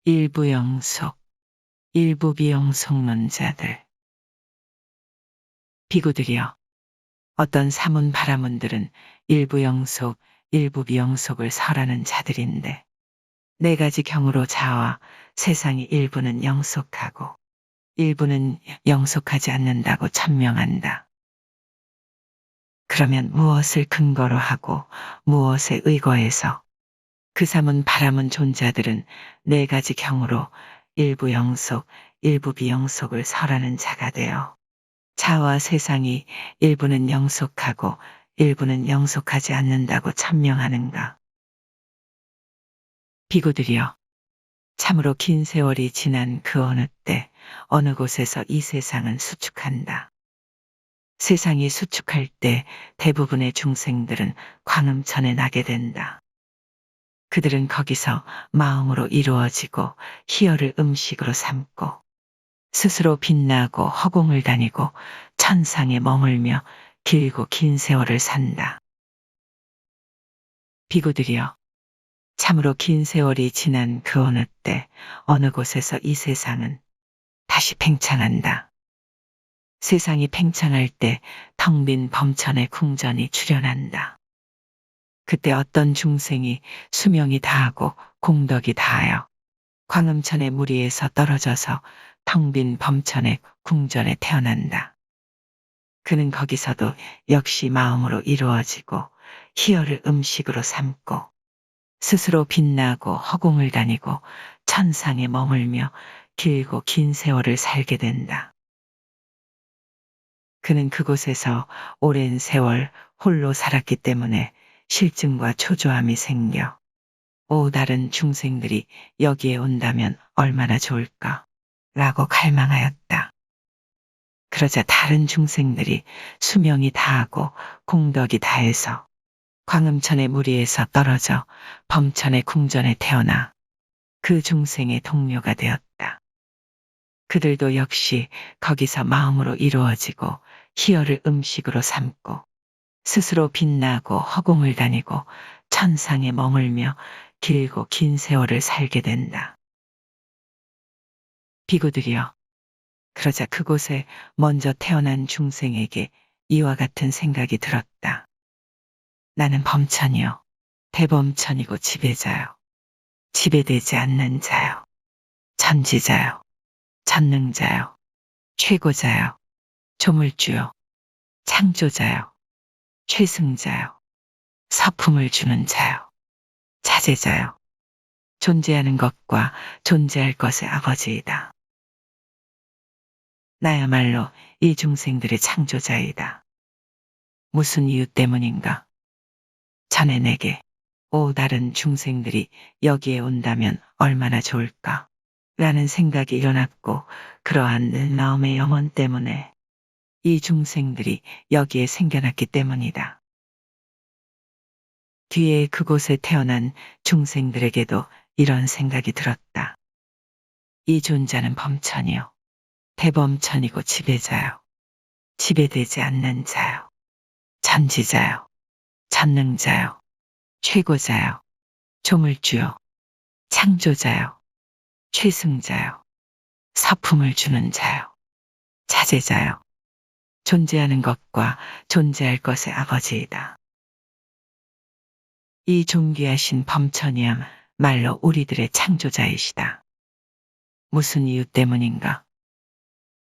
일부 영속, 일부 비영속론자들. 비구들이여, 어떤 사문 바라문들은 일부 영속, 일부 비영속을 설하는 자들인데, 네 가지 경우로 자와 세상이 일부는 영속하고 일부는 영속하지 않는다고 천명한다. 그러면 무엇을 근거로 하고 무엇에 의거해서 그 사문 바라문 존자들은 네 가지 경우로 일부 영속, 일부 비영속을 설하는 자가 되어 자와 세상이 일부는 영속하고 일부는 영속하지 않는다고 천명하는가? 비구들이여, 참으로 긴 세월이 지난 그 어느 때 어느 곳에서 이 세상은 수축한다. 세상이 수축할 때 대부분의 중생들은 광음천에 나게 된다. 그들은 거기서 마음으로 이루어지고 희열을 음식으로 삼고 스스로 빛나고 허공을 다니고 천상에 머물며 길고 긴 세월을 산다. 비구들이여, 참으로 긴 세월이 지난 그 어느 때 어느 곳에서 이 세상은 다시 팽창한다. 세상이 팽창할 때 텅 빈 범천의 궁전이 출현한다. 그때 어떤 중생이 수명이 다하고 공덕이 다하여 광음천의 무리에서 떨어져서 텅 빈 범천의 궁전에 태어난다. 그는 거기서도 역시 마음으로 이루어지고 희열을 음식으로 삼고 스스로 빛나고 허공을 다니고 천상에 머물며 길고 긴 세월을 살게 된다. 그는 그곳에서 오랜 세월 홀로 살았기 때문에 실증과 초조함이 생겨 다른 중생들이 여기에 온다면 얼마나 좋을까? 라고 갈망하였다. 그러자 다른 중생들이 수명이 다하고 공덕이 다해서 광음천의 무리에서 떨어져 범천의 궁전에 태어나 그 중생의 동료가 되었다. 그들도 역시 거기서 마음으로 이루어지고 희열을 음식으로 삼고 스스로 빛나고 허공을 다니고 천상에 머물며 길고 긴 세월을 살게 된다. 비구들이여, 그러자 그곳에 먼저 태어난 중생에게 이와 같은 생각이 들었다. 나는 범천이요, 대범천이고 지배자요, 지배되지 않는 자요, 천지자요, 전능자요, 최고자요, 조물주요, 창조자요, 최승자요, 서품을 주는 자요, 자제자요, 존재하는 것과 존재할 것의 아버지이다. 나야말로 이 중생들의 창조자이다. 무슨 이유 때문인가? 자네 내게 다른 중생들이 여기에 온다면 얼마나 좋을까? 라는 생각이 일어났고 그러한 내 마음의 염원 때문에 이 중생들이 여기에 생겨났기 때문이다. 뒤에 그곳에 태어난 중생들에게도 이런 생각이 들었다. 이 존재는 범천이요, 대범천이고 지배자요, 지배되지 않는 자요, 천지자요, 전능자요, 최고자요, 조물주요, 창조자요, 최승자요, 서품을 주는 자요, 자제자요, 존재하는 것과 존재할 것의 아버지이다. 이 존귀하신 범천이야말로 우리들의 창조자이시다. 무슨 이유 때문인가?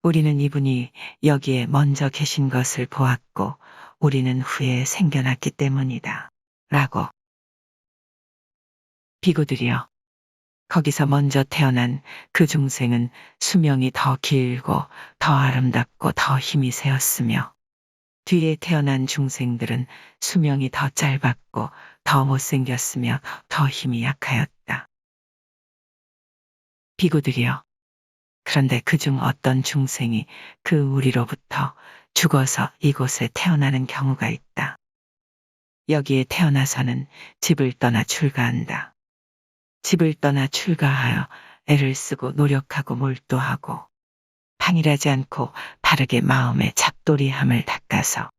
우리는 이분이 여기에 먼저 계신 것을 보았고 우리는 후에 생겨났기 때문이다. 라고. 비구들이여, 거기서 먼저 태어난 그 중생은 수명이 더 길고 더 아름답고 더 힘이 세었으며 뒤에 태어난 중생들은 수명이 더 짧았고 더 못생겼으며 더 힘이 약하였다. 비구들이여, 그런데 그중 어떤 중생이 그 우리로부터 죽어서 이곳에 태어나는 경우가 있다. 여기에 태어나서는 집을 떠나 출가한다. 집을 떠나 출가하여 애를 쓰고 노력하고 몰두하고 방일하지 않고 바르게 마음의 잡돌이함을 닦아서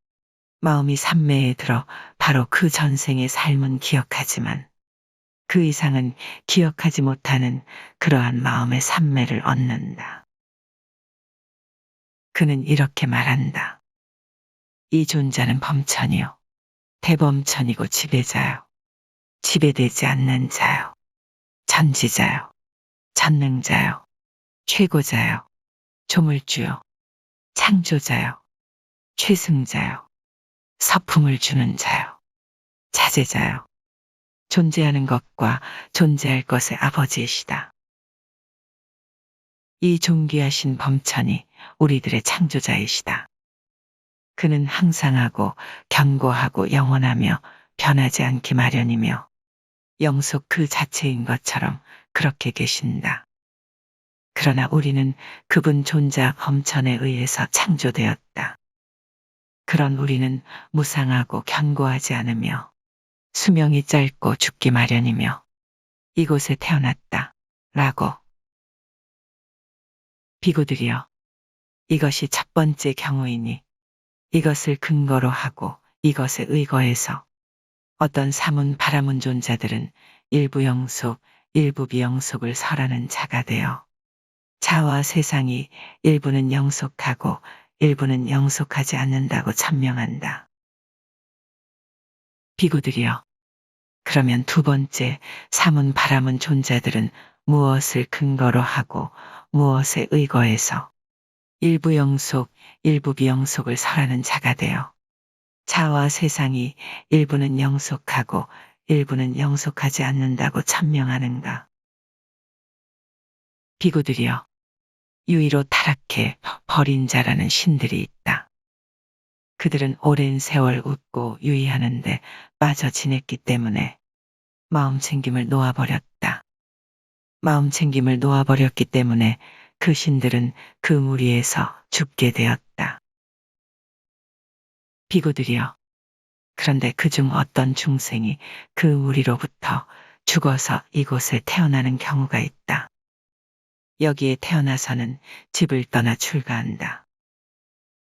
마음이 삼매에 들어 바로 그 전생의 삶은 기억하지만 그 이상은 기억하지 못하는 그러한 마음의 산매를 얻는다. 그는 이렇게 말한다. 이 존재는 범천이요. 대범천이고 지배자요. 지배되지 않는 자요. 전지자요. 전능자요. 최고자요. 조물주요. 창조자요. 최승자요. 서품을 주는 자요. 자제자요. 존재하는 것과 존재할 것의 아버지이시다. 이 존귀하신 범천이 우리들의 창조자이시다. 그는 항상하고 견고하고 영원하며 변하지 않기 마련이며 영속 그 자체인 것처럼 그렇게 계신다. 그러나 우리는 그분 존재 범천에 의해서 창조되었다. 그런 우리는 무상하고 견고하지 않으며 수명이 짧고 죽기 마련이며 이곳에 태어났다. 라고. 비구들이여, 이것이 첫 번째 경우이니 이것을 근거로 하고 이것에 의거해서 어떤 사문 바라문 존자들은 일부 영속, 일부 비영속을 설하는 자가 되어 자와 세상이 일부는 영속하고 일부는 영속하지 않는다고 천명한다. 비구들이여, 그러면 두 번째 사문 바라문 존자들은 무엇을 근거로 하고 무엇에 의거해서 일부 영속, 일부 비영속을 설하는 자가 되어 자와 세상이 일부는 영속하고 일부는 영속하지 않는다고 천명하는가. 비구들이여, 유의로 타락해 버린 자라는 신들이 있다. 그들은 오랜 세월 웃고 유의하는데 빠져 지냈기 때문에 마음 챙김을 놓아버렸다. 마음 챙김을 놓아버렸기 때문에 그 신들은 그 무리에서 죽게 되었다. 비구들이여, 그런데 그중 어떤 중생이 그 무리로부터 죽어서 이곳에 태어나는 경우가 있다. 여기에 태어나서는 집을 떠나 출가한다.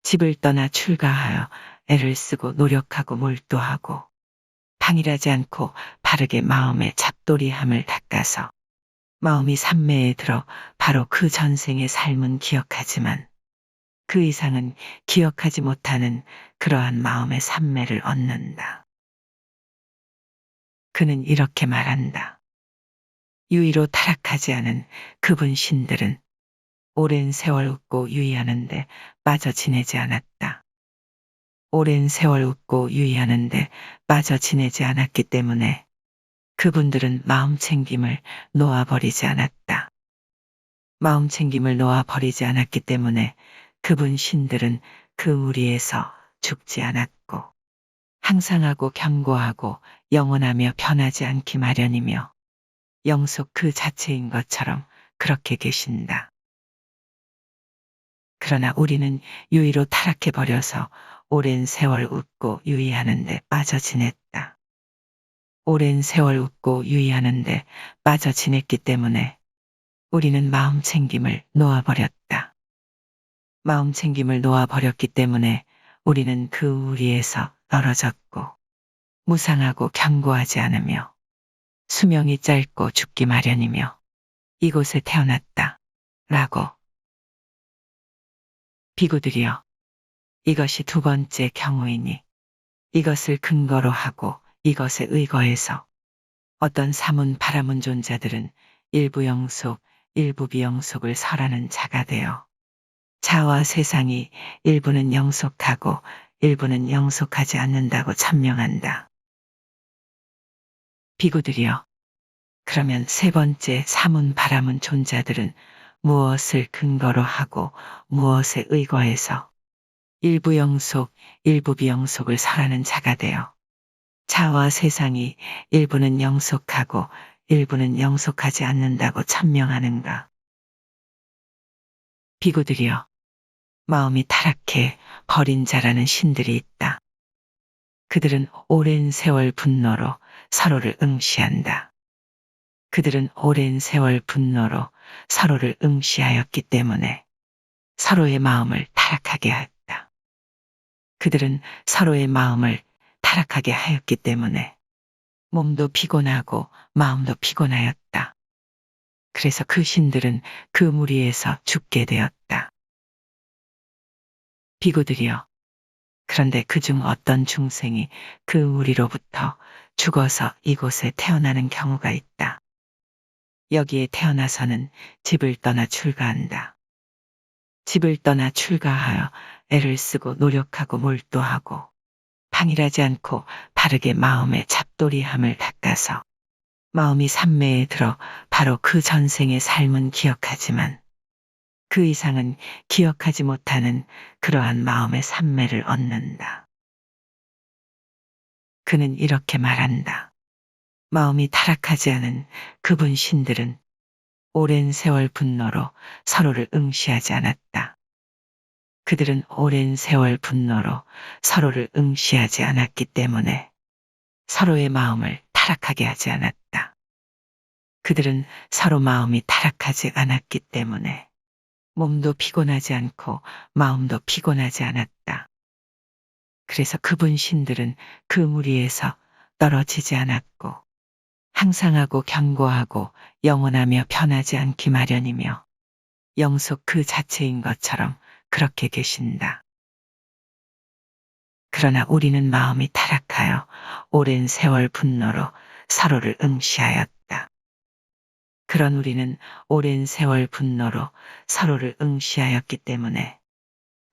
집을 떠나 출가하여 애를 쓰고 노력하고 몰두하고 방일하지 않고 바르게 마음의 잡돌이함을 닦아서 마음이 산매에 들어 바로 그 전생의 삶은 기억하지만 그 이상은 기억하지 못하는 그러한 마음의 산매를 얻는다. 그는 이렇게 말한다. 유의로 타락하지 않은 그분 신들은 오랜 세월 웃고 유의하는데 빠져 지내지 않았다. 오랜 세월 웃고 유의하는데 빠져 지내지 않았기 때문에 그분들은 마음 챙김을 놓아버리지 않았다. 마음 챙김을 놓아버리지 않았기 때문에 그분 신들은 그 무리에서 죽지 않았고 항상하고 견고하고 영원하며 변하지 않기 마련이며 영속 그 자체인 것처럼 그렇게 계신다. 그러나 우리는 유의로 타락해버려서 오랜 세월 웃고 유의하는데 빠져 지냈다. 오랜 세월 웃고 유의하는데 빠져 지냈기 때문에 우리는 마음 챙김을 놓아버렸다. 마음 챙김을 놓아버렸기 때문에 우리는 그 우리에서 떨어졌고 무상하고 견고하지 않으며 수명이 짧고 죽기 마련이며 이곳에 태어났다. 라고. 비구들이여, 이것이 두 번째 경우이니 이것을 근거로 하고 이것에 의거해서 어떤 사문 바라문 존자들은 일부 영속, 일부 비영속을 설하는 자가 되어 자와 세상이 일부는 영속하고 일부는 영속하지 않는다고 천명한다. 비구들이여, 그러면 세 번째 사문 바라문 존자들은 무엇을 근거로 하고 무엇에 의거해서 일부 영속, 일부 비영속을 설하는 자가 되어 자와 세상이 일부는 영속하고 일부는 영속하지 않는다고 천명하는가. 비구들이여, 마음이 타락해 버린 자라는 신들이 있다. 그들은 오랜 세월 분노로 서로를 응시한다. 그들은 오랜 세월 분노로 서로를 응시하였기 때문에 서로의 마음을 타락하게 하였다. 그들은 서로의 마음을 타락하게 하였기 때문에 몸도 피곤하고 마음도 피곤하였다. 그래서 그 신들은 그 무리에서 죽게 되었다. 비구들이여, 그런데 그중 어떤 중생이 그 무리로부터 죽어서 이곳에 태어나는 경우가 있다. 여기에 태어나서는 집을 떠나 출가한다. 집을 떠나 출가하여 애를 쓰고 노력하고 몰두하고 방일하지 않고 바르게 마음의 잡돌이함을 닦아서 마음이 삼매에 들어 바로 그 전생의 삶은 기억하지만 그 이상은 기억하지 못하는 그러한 마음의 삼매를 얻는다. 그는 이렇게 말한다. 마음이 타락하지 않은 그분 신들은 오랜 세월 분노로 서로를 응시하지 않았다. 그들은 오랜 세월 분노로 서로를 응시하지 않았기 때문에 서로의 마음을 타락하게 하지 않았다. 그들은 서로 마음이 타락하지 않았기 때문에 몸도 피곤하지 않고 마음도 피곤하지 않았다. 그래서 그분 신들은 그 무리에서 떨어지지 않았고 항상하고 견고하고 영원하며 변하지 않기 마련이며 영속 그 자체인 것처럼 그렇게 계신다. 그러나 우리는 마음이 타락하여 오랜 세월 분노로 서로를 응시하였다. 그런 우리는 오랜 세월 분노로 서로를 응시하였기 때문에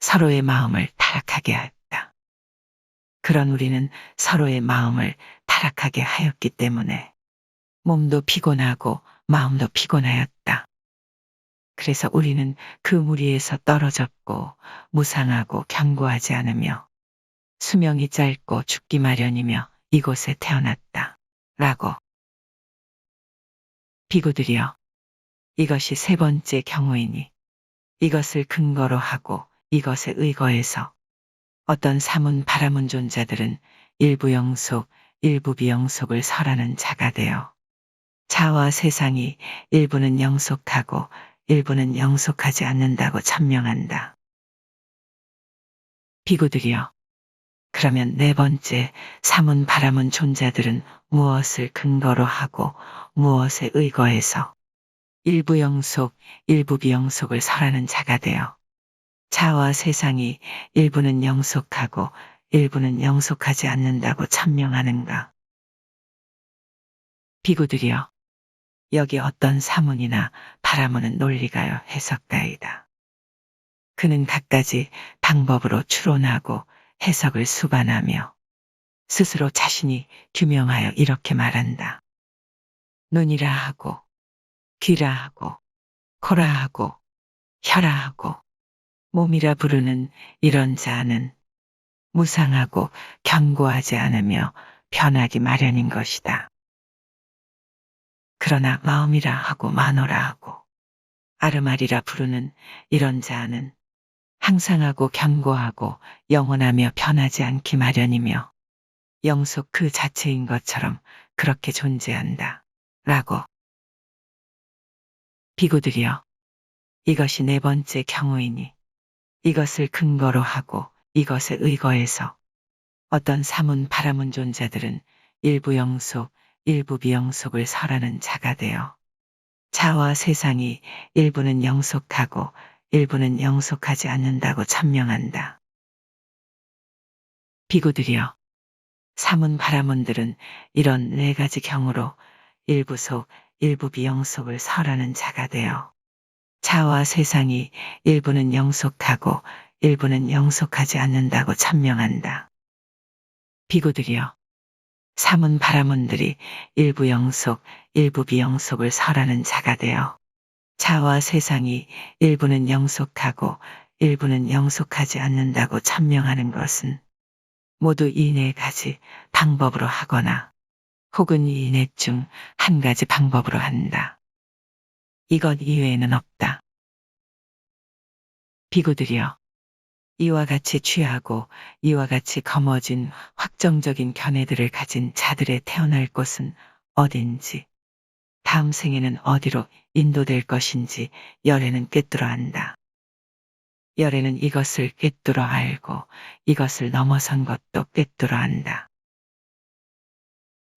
서로의 마음을 타락하게 하였다. 그런 우리는 서로의 마음을 타락하게 하였기 때문에 몸도 피곤하고 마음도 피곤하였다. 그래서 우리는 그 무리에서 떨어졌고 무상하고 견고하지 않으며 수명이 짧고 죽기 마련이며 이곳에 태어났다. 라고. 비구들이여, 이것이 세 번째 경우이니 이것을 근거로 하고 이것에 의거해서 어떤 사문 바라문 존자들은 일부 영속, 일부 비영속을 설하는 자가 되어 자와 세상이 일부는 영속하고 일부는 영속하지 않는다고 천명한다. 비구들이여, 그러면 네 번째 사문 바라문 존자들은 무엇을 근거로 하고 무엇에 의거해서 일부 영속, 일부 비영속을 설하는 자가 되어 자와 세상이 일부는 영속하고 일부는 영속하지 않는다고 천명하는가. 비구들이여, 여기 어떤 사문이나 바라문은 논리가요 해석가이다. 그는 갖가지 방법으로 추론하고 해석을 수반하며 스스로 자신이 규명하여 이렇게 말한다. 눈이라 하고 귀라 하고 코라 하고 혀라 하고 몸이라 부르는 이런 자는 무상하고 견고하지 않으며 변하기 마련인 것이다. 그러나 마음이라 하고 만호라 하고 아르마리라 부르는 이런 자는 항상하고 견고하고 영원하며 변하지 않기 마련이며 영속 그 자체인 것처럼 그렇게 존재한다. 라고. 비구들이여, 이것이 네 번째 경우이니 이것을 근거로 하고 이것에 의거해서 어떤 사문 바라문 존자들은 일부 영속, 일부 비영속을 설하는 자가 되어 자와 세상이 일부는 영속하고 일부는 영속하지 않는다고 천명한다. 비구들이여, 사문 바라문들은 이런 네 가지 경우로 일부 속, 일부 비영속을 설하는 자가 되어 자와 세상이 일부는 영속하고 일부는 영속하지 않는다고 천명한다. 비구들이여, 사문 바라문들이 일부 영속, 일부 비영속을 설하는 자가 되어 자와 세상이 일부는 영속하고 일부는 영속하지 않는다고 천명하는 것은 모두 이 네 가지 방법으로 하거나 혹은 이 넷 중 한 가지 방법으로 한다. 이것 이외에는 없다. 비구들이여, 이와 같이 취하고 이와 같이 검어진 확정적인 견해들을 가진 자들의 태어날 곳은 어딘지, 다음 생에는 어디로 인도될 것인지 열애는 꿰뚫어 안다. 열애는 이것을 꿰뚫어 알고 이것을 넘어선 것도 꿰뚫어 안다.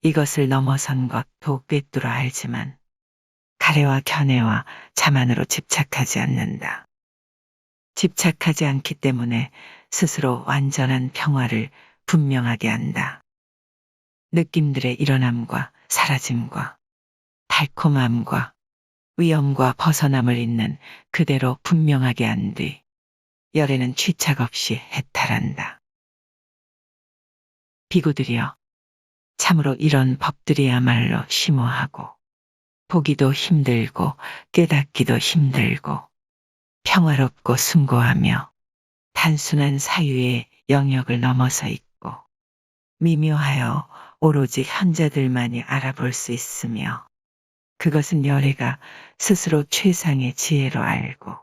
이것을 넘어선 것도 꿰뚫어 알지만 가래와 견해와 자만으로 집착하지 않는다. 집착하지 않기 때문에 스스로 완전한 평화를 분명하게 한다. 느낌들의 일어남과 사라짐과 달콤함과 위험과 벗어남을 잇는 그대로 분명하게 한 뒤 열애는 취착 없이 해탈한다. 비구들이여, 참으로 이런 법들이야말로 심오하고 보기도 힘들고 깨닫기도 힘들고 평화롭고 숭고하며 단순한 사유의 영역을 넘어서 있고 미묘하여 오로지 현자들만이 알아볼 수 있으며 그것은 열애가 스스로 최상의 지혜로 알고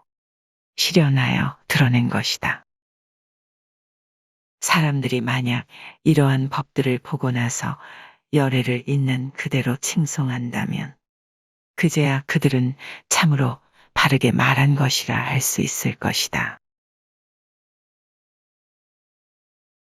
실현하여 드러낸 것이다. 사람들이 만약 이러한 법들을 보고 나서 열애를 있는 그대로 칭송한다면 그제야 그들은 참으로 바르게 말한 것이라 할 수 있을 것이다.